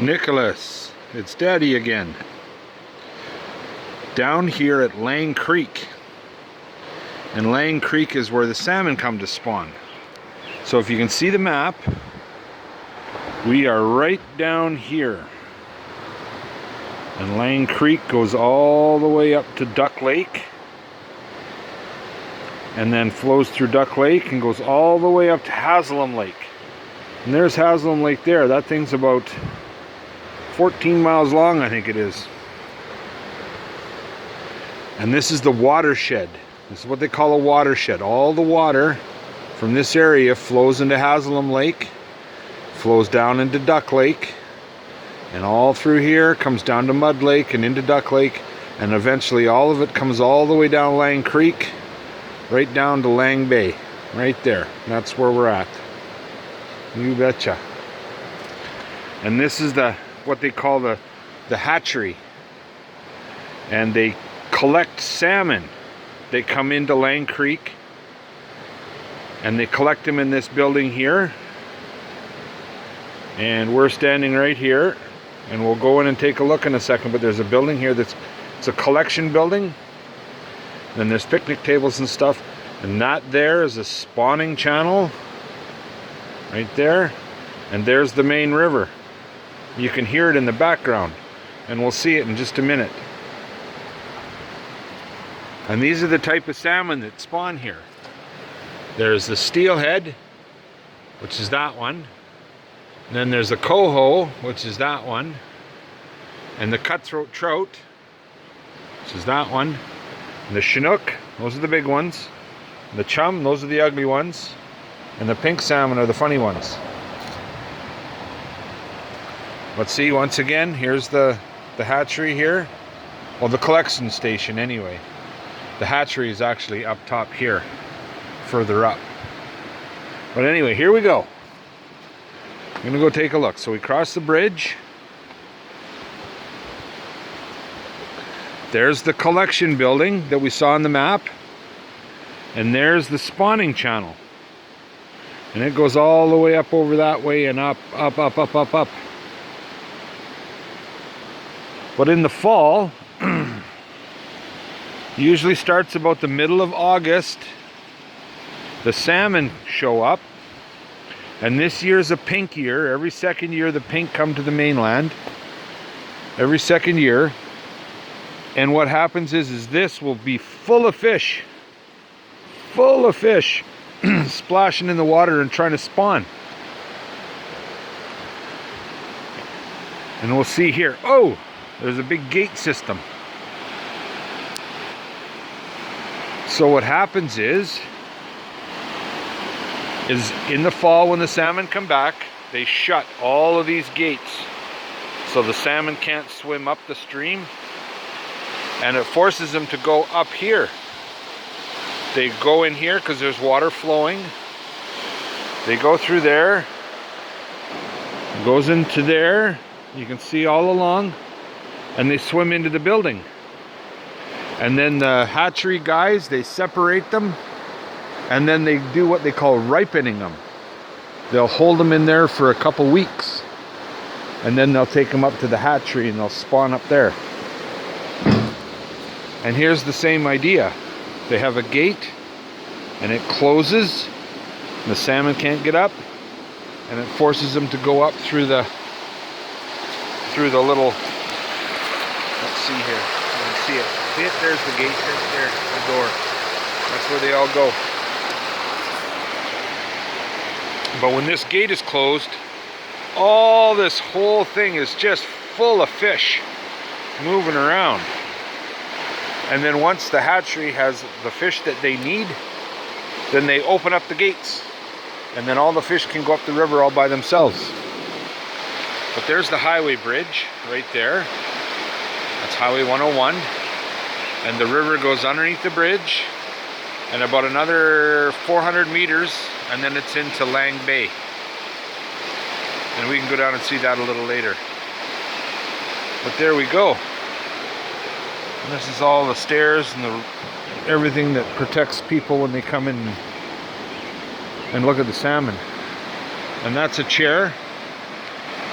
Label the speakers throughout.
Speaker 1: Nicholas, it's Daddy again. Down here at Lang Creek. And Lang Creek is where the salmon come to spawn. So if you can see the map, we are right down here. And Lang Creek goes all the way up to Duck Lake. And then flows through Duck Lake and goes all the way up to Haslam Lake. And there's Haslam Lake there. That thing's about 14 miles long, I think it is. And this is the watershed. This is what they call a watershed. All the water from this area flows into Haslam Lake, flows down into Duck Lake, and all through here comes down to Mud Lake and into Duck Lake, and eventually all of it comes all the way down Lang Creek, right down to Lang Bay, right there. That's where we're at. You betcha. And this is what they call the hatchery, and they collect salmon. They come into Lang Creek and they collect them in this building here, and we're standing right here, and we'll go in and take a look in a second. But there's a building here it's a collection building. Then there's picnic tables and stuff, and that there is a spawning channel right there, and there's the main river. You can hear it in the background, and we'll see it in just a minute. And these are the type of salmon that spawn here. There's the steelhead, which is that one. And then there's the coho, which is that one. And the cutthroat trout, which is that one. And the chinook, those are the big ones. And the chum, those are the ugly ones. And the pink salmon are the funny ones. Let's see, once again, here's the hatchery here. Well, the collection station anyway. The hatchery is actually up top here, further up. But anyway, here we go. I'm gonna go take a look. So we cross the bridge. There's the collection building that we saw on the map. And there's the spawning channel. And it goes all the way up over that way and up, up, up, up, up, up. But in the fall, usually starts about the middle of August, the salmon show up. And this year's a pink year. Every second year the pink come to the mainland. Every second year. And what happens is this will be full of fish. Full of fish. Splashing in the water and trying to spawn. And we'll see here. Oh! There's a big gate system. So what happens is in the fall when the salmon come back, they shut all of these gates. So the salmon can't swim up the stream, and it forces them to go up here. They go in here because there's water flowing. They go through there. It goes into there. You can see all along. And they swim into the building. And then the hatchery guys, they separate them, and then they do what they call ripening them. They'll hold them in there for a couple weeks, and then they'll take them up to the hatchery and they'll spawn up there. And here's the same idea. They have a gate and it closes, and the salmon can't get up, and it forces them to go up through the little, let's see here, you can see it. See it? There's the gate, there's the door. That's where they all go. But when this gate is closed, all this whole thing is just full of fish moving around. And then once the hatchery has the fish that they need, then they open up the gates. And then all the fish can go up the river all by themselves. But there's the highway bridge right there. That's Highway 101. And the river goes underneath the bridge and about another 400 meters, and then it's into Lang Bay. And we can go down and see that a little later. But there we go. And this is all the stairs and everything that protects people when they come in and look at the salmon. And that's a chair.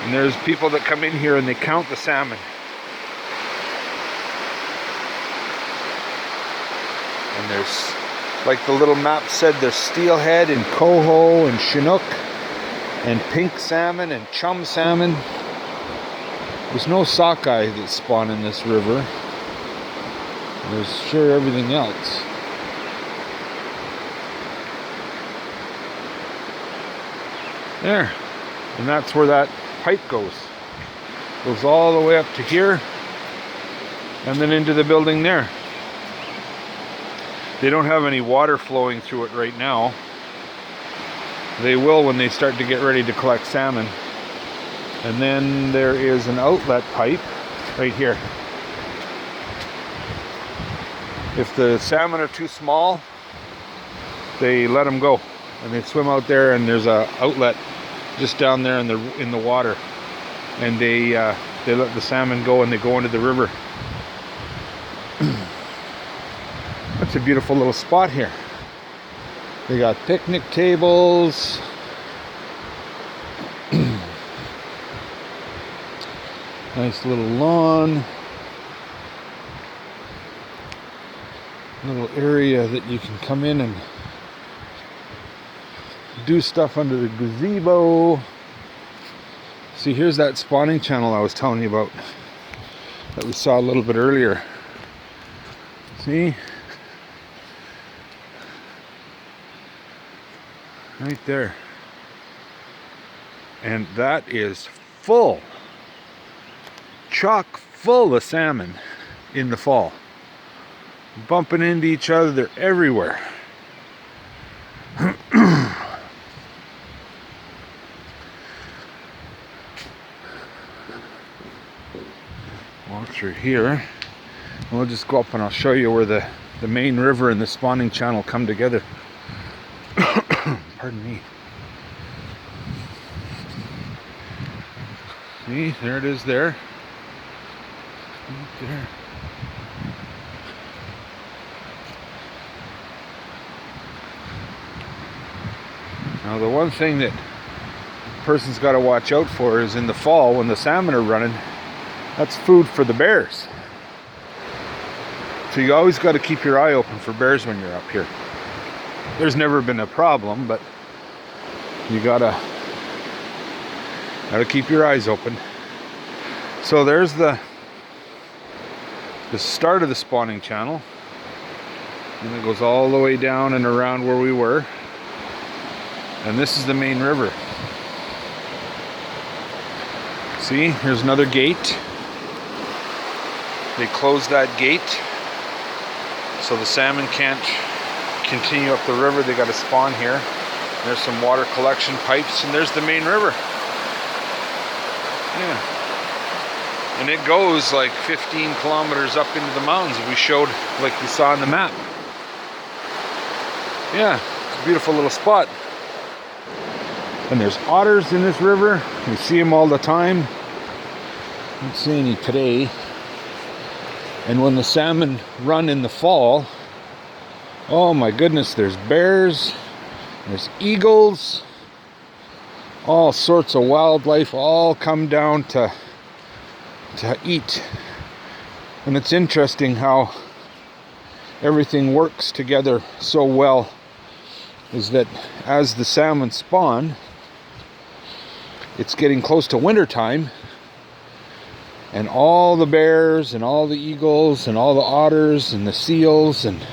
Speaker 1: And there's people that come in here and they count the salmon. And there's, like the little map said, there's steelhead and coho and chinook and pink salmon and chum salmon. There's no sockeye that spawn in this river. There's sure everything else. There. And that's where that pipe goes. Goes all the way up to here and then into the building there. They don't have any water flowing through it right now. They will when they start to get ready to collect salmon. And then there is an outlet pipe right here. If the salmon are too small, they let them go. And they swim out there, and there's a outlet just down there in the water. And they let the salmon go and they go into the river. That's a beautiful little spot here. They got picnic tables. Nice little lawn. Little area that you can come in and do stuff under the gazebo. See, here's that spawning channel I was telling you about that we saw a little bit earlier. See? Right there. And that is full, chock full of salmon in the fall. Bumping into each other, they're everywhere. Walk through here, and we'll just go up and I'll show you where the main river and the spawning channel come together. Pardon me. See, there it is there. Right there. Now the one thing that a person's got to watch out for is in the fall when the salmon are running, that's food for the bears. So you always got to keep your eye open for bears when you're up here. There's never been a problem, but you gotta keep your eyes open. So there's the start of the spawning channel, and it goes all the way down and around where we were. And this is the main river. See, here's another gate. They closed that gate so the salmon can't continue up the river. They got to spawn here. There's some water collection pipes, and there's the main river. Yeah. And it goes like 15 kilometers up into the mountains we showed, like you saw on the map. Yeah, it's a beautiful little spot. And there's otters in this river. You see them all the time. Don't see any today. And when the salmon run in the fall, oh my goodness, there's bears, there's eagles, all sorts of wildlife all come down to eat. And it's interesting how everything works together so well, is that as the salmon spawn, it's getting close to winter time, and all the bears and all the eagles and all the otters and the seals and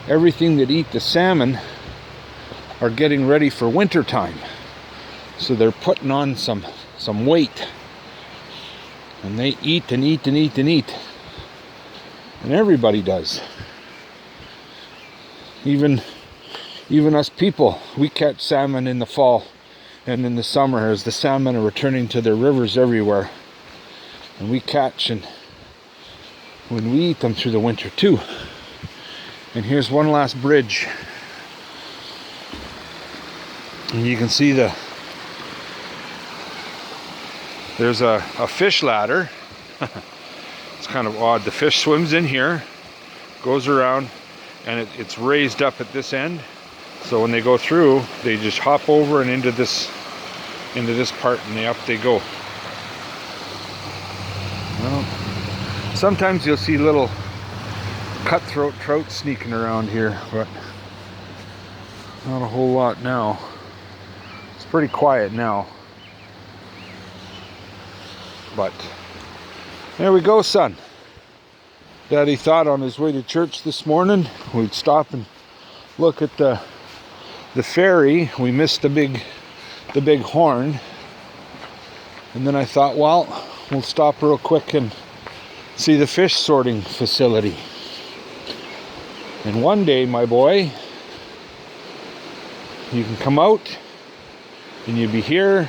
Speaker 1: everything that eat the salmon are getting ready for winter time. So they're putting on some weight, and they eat and eat and eat and eat, and everybody does. Even us people, we catch salmon in the fall and in the summer as the salmon are returning to their rivers everywhere, and we catch, and when we eat them through the winter too. And here's one last bridge, and you can see there's a fish ladder. It's kind of odd. The fish swims in here, goes around, and it's raised up at this end. So when they go through, they just hop over and into this part, and up they go. Well, sometimes you'll see little cutthroat trout sneaking around here, but not a whole lot now. It's pretty quiet now. But there we go, son. Daddy thought on his way to church this morning we'd stop and look at the ferry. We missed the big horn. And then I thought, well, we'll stop real quick and see the fish sorting facility. And one day, my boy, you can come out and you'll be here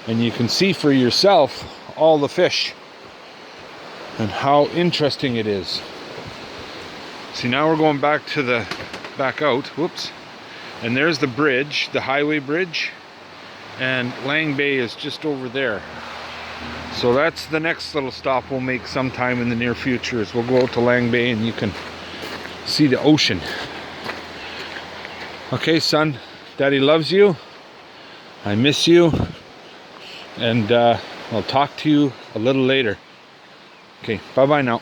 Speaker 1: and you can see for yourself all the fish and how interesting it is. See, now we're going back out, whoops, and there's the bridge, the highway bridge, and Lang Bay is just over there. So that's the next little stop we'll make sometime in the near future, is we'll go out to Lang Bay and you can see the ocean. Okay, son, Daddy loves you. I miss you. And I'll talk to you a little later. Okay, bye-bye now.